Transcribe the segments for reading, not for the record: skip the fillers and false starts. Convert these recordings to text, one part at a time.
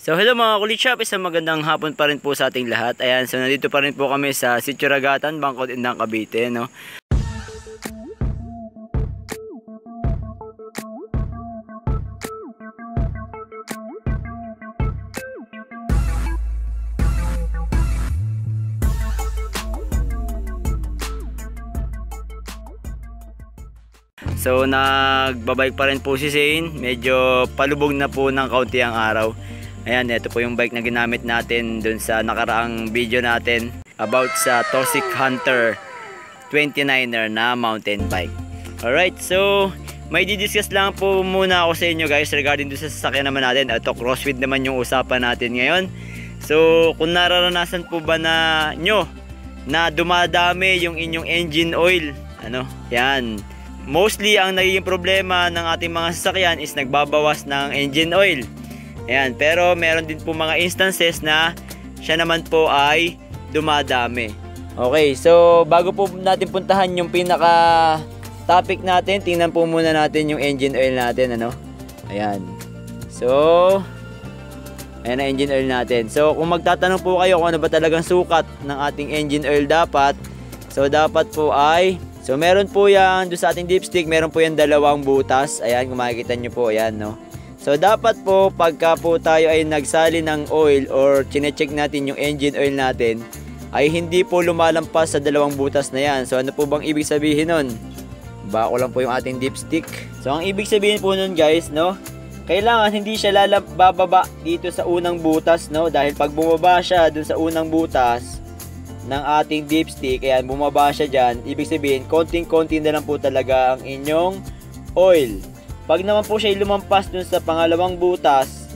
So hello mga kulitshop, isang magandang hapon pa rin po sa ating lahat. Ayan, so nandito pa rin po kami sa Sitio Ragatan, Bangkod, Indang, Cavite, no. So nagbabike pa rin po si Zane, medyo palubog na po ng kaunti ang araw. Ayan, ito po yung bike na ginamit natin dun sa nakaraang video natin about sa Toxic Hunter 29er na mountain bike. Alright, so may didiscuss lang po muna ako sa inyo guys regarding dun sa sasakyan naman natin. Ito, crosswind naman yung usapan natin ngayon. So kung nararanasan po ba na nyo na dumadami yung inyong engine oil, yan. Mostly ang nagiging problema ng ating mga sasakyan is nagbabawas ng engine oil. Ayan, pero meron din po mga instances na siya naman po ay dumadami. Okay, so bago po natin puntahan yung pinaka topic natin, tingnan po muna natin yung engine oil natin, Ayan. So, ayan ang engine oil natin. So, kung magtatanong po kayo kung ano ba talagang sukat ng ating engine oil dapat, so dapat po ay, so meron po yan doon sa ating dipstick, meron po yan dalawang butas. Ayan, kung makikita nyo po, ayan, So dapat po pagka po tayo ay nagsali ng oil or chine-check natin yung engine oil natin, ay hindi po lumalampas sa dalawang butas na yan. So ano po bang ibig sabihin nun? Bako lang po yung ating dipstick. So ang ibig sabihin po nun guys, kailangan hindi siya bababa dito sa unang butas, dahil pag bumaba siya dun sa unang butas ng ating dipstick, ayan, bumaba siya dyan, ibig sabihin konting-konti na lang po talaga ang inyong oil. Pag naman po siya lumampas dun sa pangalawang butas,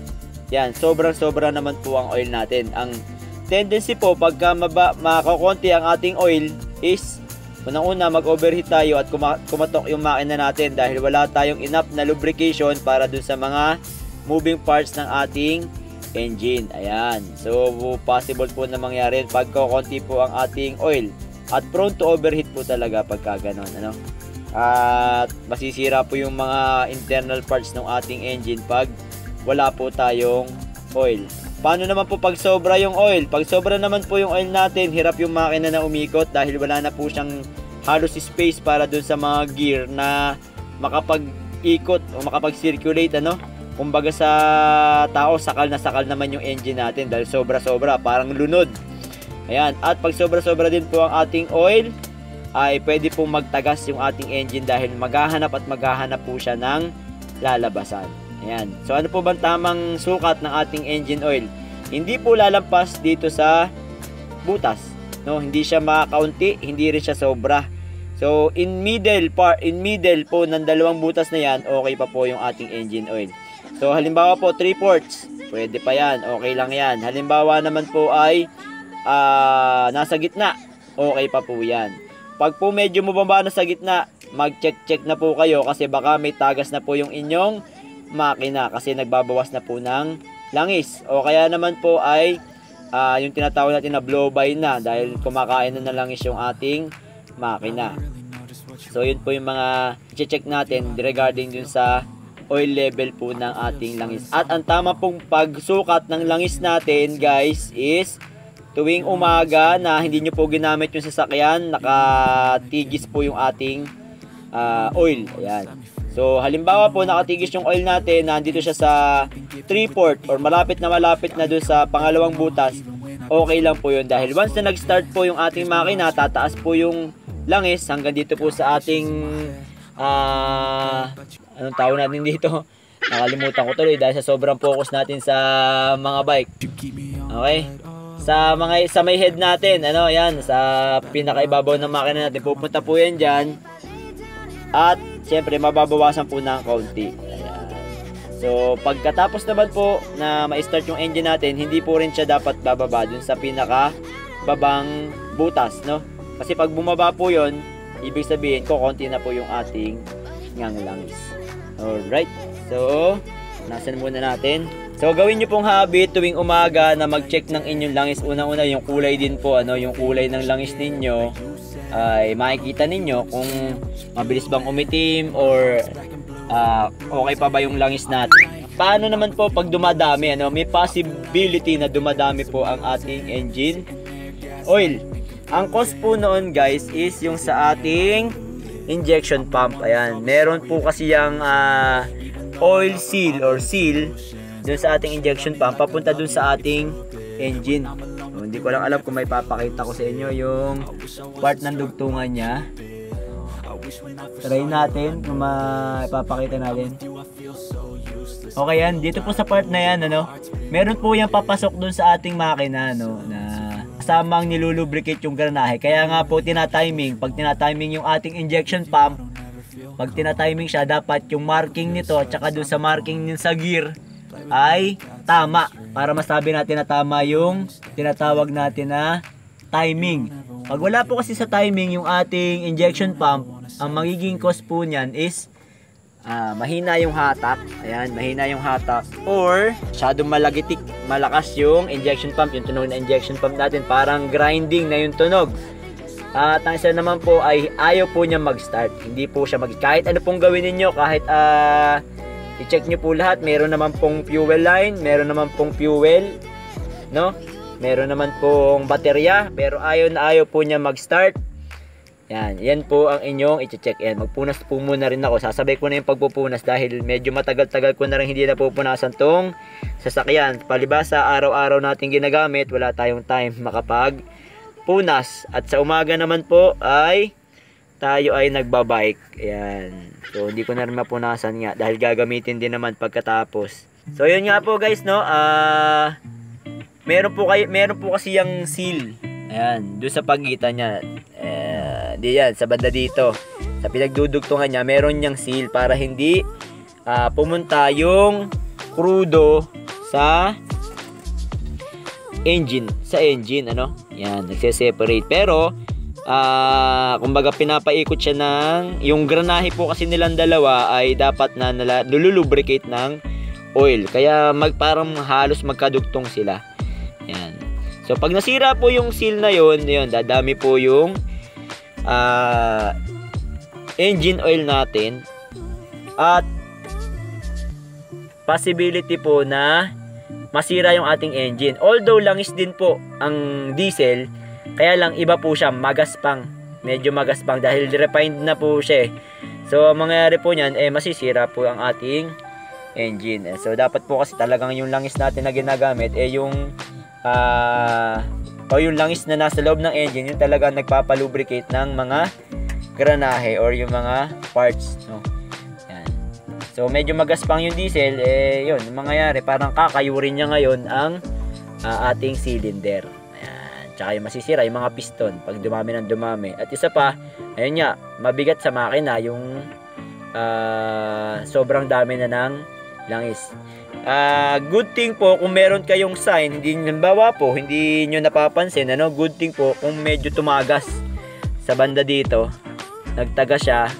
yan, sobrang-sobra naman po ang oil natin. Ang tendency po pagka makakonti ang ating oil is unang-una mag-overheat tayo at kumatok yung makina natin dahil wala tayong enough na lubrication para dun sa mga moving parts ng ating engine. Ayan, so possible po na mangyari pag konti po ang ating oil at prone to overheat po talaga pagka ganon, at masisira po yung mga internal parts ng ating engine pag wala po tayong oil. Paano naman po pag sobra yung oil? Pag sobra naman po yung oil natin, hirap yung makina na umikot dahil wala na po siyang halos space para dun sa mga gear na makapag-ikot o makapag-circulate, kumbaga sa tao, sakal na sakal naman yung engine natin dahil sobra-sobra, parang lunod. Ayan, at pag sobra-sobra din po ang ating oil, ay pwede pong magtagas yung ating engine dahil maghahanap po siya ng lalabasan. Ayan. So ano po bang tamang sukat ng ating engine oil? Hindi po lalampas dito sa butas, Hindi siya makakaunti, hindi rin siya sobra. So in middle po ng dalawang butas na yan, okay pa po yung ating engine oil. So halimbawa po 3/4, pwede pa yan, okay lang yan. Halimbawa naman po ay nasa gitna, okay pa po yan. Pag po medyo mababa na sa gitna, mag-check na po kayo kasi baka may tagas na po yung inyong makina kasi nagbabawas na po ng langis. O kaya naman po ay yung tinatawag natin na blow by na dahil kumakain na ng langis yung ating makina. So yun po yung mga check natin regarding dun sa oil level po ng ating langis. At ang tama pong pagsukat ng langis natin guys is tuwing umaga na hindi nyo po ginamit yung sasakyan, nakatigis po yung ating oil. Ayan. So halimbawa po nakatigis yung oil natin, nandito siya sa 3/4 or malapit na doon sa pangalawang butas, okay lang po yun dahil once na nag-start po yung ating makina, tataas po yung langis hanggang dito po sa ating anong tawag natin dito? Nakalimutan ko tuloy dahil sa sobrang focus natin sa mga bike. Okay? Sa may head natin, yan, sa pinakaibabaw ng makina natin, pupunta po yan dyan. At syempre mababawasan po ng kaunti. Ayan. So pagkatapos naman po na ma-start yung engine natin, hindi po rin siya dapat bababa dun sa pinakababang butas, Kasi pag bumaba po yon, ibig sabihin konti na po yung ating langis. Alright, so nasan muna natin. So gawin nyo pong habit tuwing umaga na mag-check ng inyong langis. Unang-una yung kulay din po, yung kulay ng langis ninyo ay makikita ninyo kung mabilis bang umitim or okay pa ba yung langis natin. paano naman po pag dumadami, ano? May possibility na dumadami po ang ating engine oil. Ang cause po noon guys is yung sa ating injection pump. Ayan, meron po kasi yung oil seal or seal dun sa ating injection pump papunta dun sa ating engine. So, hindi ko lang alam kung may papakita ko sa inyo yung part ng dugtungan niya. Try natin kung maipapakita natin. Okay yan, dito po sa part na yan, ano, meron po yung papasok dun sa ating makina, no, na kasamang nilulubricate yung granahe. Kaya nga po tinatiming, pag tinatiming yung ating injection pump, pag tinatiming siya, dapat yung marking nito at saka dun sa marking sa gear ay tama, para masabi natin na tama yung tinatawag natin na timing. Pag wala po kasi sa timing yung ating injection pump, ang magiging cause po niyan is mahina yung hatak. Ayan, mahina yung hatak, or masyadong malakas yung injection pump, yung tunog na injection pump natin, parang grinding na yung tunog. At ang isa naman po ay ayaw po niya mag-start. Hindi po siya kahit ano pong gawin niyo, kahit i-check niyo po lahat, meron naman pong fuel line, meron naman pong fuel, no? Meron naman pong baterya, pero ayaw po niya mag-start. Yan po ang inyong i-check. Yan, magpunas po muna rin ako. Sasabay ko na yung pagpupunas dahil medyo matagal-tagal ko na rin hindi napupunasan tong sasakyan. Palibasa, araw-araw natin ginagamit, wala tayong time makapag-punas. At sa umaga naman po ay tayo ay nagbabike. Ayan. So, hindi ko na rin mapunasan nga dahil gagamitin din naman pagkatapos. So, yun nga po guys, no? Meron po kasi yung seal. Ayan, doon sa pagitan niya. Diyan, sa banda dito. Sa pinagdudugtungan niya, meron niyang seal para hindi pumunta yung crudo sa engine. Ano? Yan, nagse-separate. Pero, kumbaga pinapaikot siya ng, yung granahe po kasi nilang dalawa ay dapat na lulubricate ng oil. Kaya parang halos magkadugtong sila. Yan. So, pag nasira po yung seal na yun, dadami po yung engine oil natin. At possibility po na masira yung ating engine. Although langis din po ang diesel, kaya lang iba po siya, magaspang. Medyo magaspang dahil refined na po siya. So, ang mangyayari po niyan, masisira po ang ating engine. So, dapat po kasi talagang yung langis natin na ginagamit, yung yung langis na nasa loob ng engine, yung talaga nagpapalubricate ng mga granahe or yung mga parts, no? Yan. So medyo magaspang yung diesel, yun, yung mangyayari, parang kakayurin niya ngayon ang ating cylinder. Ayan. Tsaka yung masisira yung mga piston pag dumami ng dumami. At isa pa, ayun nga, mabigat sa makina yung sobrang dami na ng langis. Good thing po kung meron kayong sign, hindi nyo napapansin, ano, good thing po kung medyo tumagas sa banda dito, nagtagas siya,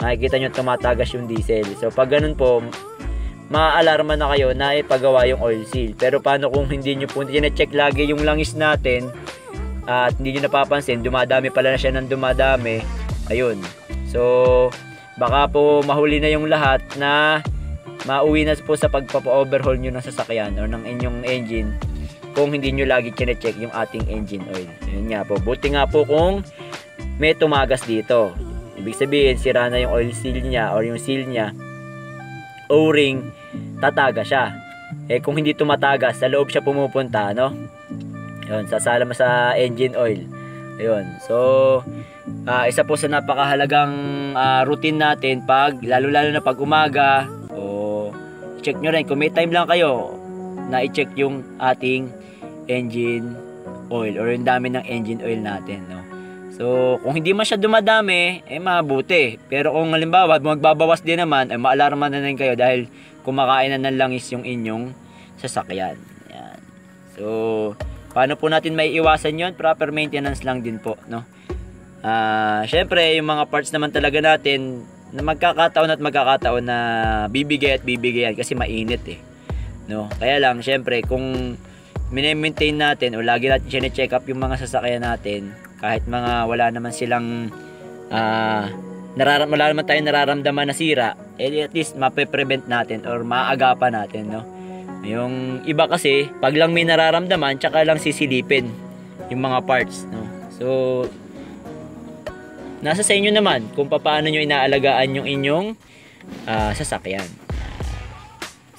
makikita nyo tumatagas yung diesel. So pag ganun po, maaalarma na kayo na ipagawa yung oil seal. Pero paano kung hindi nyo po check lagi yung langis natin at hindi nyo napapansin, dumadami pala na siya ng dumadami, ayun. So baka po mahuli na yung lahat na mauwi na po sa pagpapa-overhaul nyo ng sasakyan o ng inyong engine kung hindi nyo lagi check yung ating engine oil. Yun nga po, buti nga po kung may tumagas dito, ibig sabihin sira na yung oil seal niya or yung seal niya, O-ring, tataga siya. Kung hindi tumatagas, sa loob siya pumupunta, no? Yun, sasala mo sa engine oil. Ayun, so isa po sa napakahalagang routine natin lalo na pag umaga. Check nyo rin kung may time lang kayo na i-check yung ating engine oil or yung dami ng engine oil natin, no? So kung hindi man siya dumadami, mabuti. Pero kung halimbawa magbabawas din naman, maalarma na rin kayo dahil kumakain na ng langis yung inyong sasakyan. Yan. So paano po natin may iwasan yon? Proper maintenance lang din po, no? Syempre yung mga parts naman talaga natin na magkakataon na bibigay yan kasi mainit, no? Kaya lang syempre kung mini-maintain natin o lagi natin chine-check up yung mga sasakyan natin, kahit mga wala naman silang wala naman tayong nararamdaman na sira, at least mape-prevent natin or maaagapan natin, no? Yung iba kasi, pag lang may nararamdaman, tsaka lang sisilipin yung mga parts, no? So, nasa sa inyo naman kung paano nyo inaalagaan yung inyong sasakyan.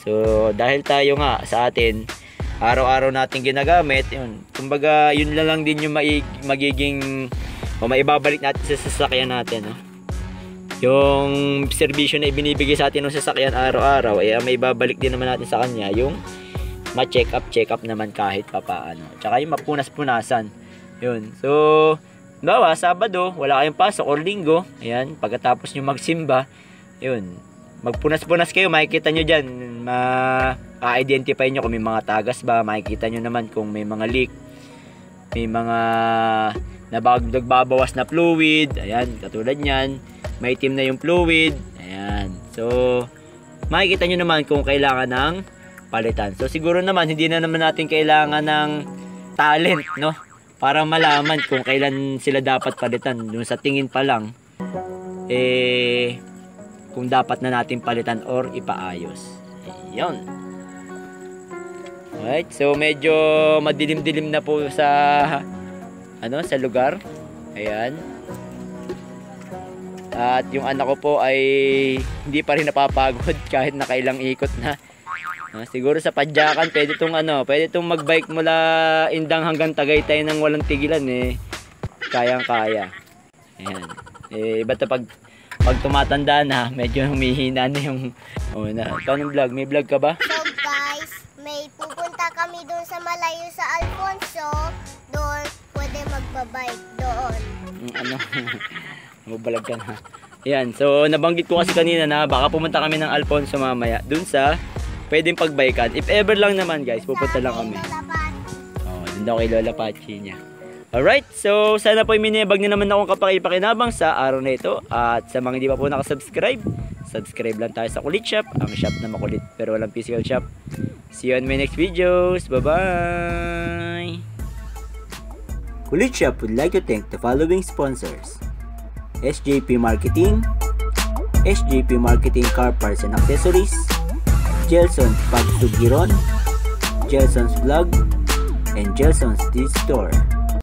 So, dahil tayo nga sa atin, araw-araw natin ginagamit, yun. Kumbaga, yun lang din yung magiging o maibabalik natin sa sasakyan natin, no? Yung serbisyo na ibinibigay sa atin ng sasakyan araw-araw, may babalik din naman natin sa kanya yung ma-check up naman kahit papaano. Tsaka yung mapunas-punasan. Yun. So, bawa, Sabado, wala kayong pasok or Linggo. Ayan, pagkatapos nyo magsimba, yun. Magpunas-punas kayo, makikita nyo dyan. Ma-identify nyo kung may mga tagas ba. Makikita nyo naman kung may mga leak. May mga nagbabawas na fluid. Ayan, katulad nyan. May itim na yung fluid. Ayan. So, makikita nyo naman kung kailangan ng palitan. So, siguro naman, hindi na naman natin kailangan ng talent, no? Para malaman kung kailan sila dapat palitan. Doon sa tingin pa lang, kung dapat na natin palitan or ipaayos. Ayan. Alright. So, medyo madilim-dilim na po sa sa lugar. Ayan. At yung anak ko po ay hindi pa rin napapagod kahit nakailang ikot na. Siguro sa padyakan pwede itong magbike mula Indang hanggang Tagaytay nang walang tigilan kayang-kaya. Ayan. Iba to pag tumatanda na, medyo humihina na yung ikaw ng vlog, may vlog ka ba? So guys, may pupunta kami doon sa malayo sa Alfonso. Doon pwede magbabike doon. Mabalag ka na. Ayan, so nabanggit ko kasi kanina na baka pumunta kami ng Alfonso mamaya dun sa pwedeng pagbaykan. If ever lang naman guys, pupunta lang kami. Dun daw kay Lola Pachi niya. Alright, so sana po minibag na naman akong kapakipakinabang sa araw na ito. At sa mga hindi pa po nakasubscribe, subscribe lang tayo sa Kulit Shop. Ang shop na makulit pero walang physical shop. See you on my next videos. Bye-bye! Kulit Shop would like to thank the following sponsors: SJP Marketing, SJP Marketing Car Parts and Accessories, Gelson's Pagsugiron, Gelson's Vlog, and Gelson's Store.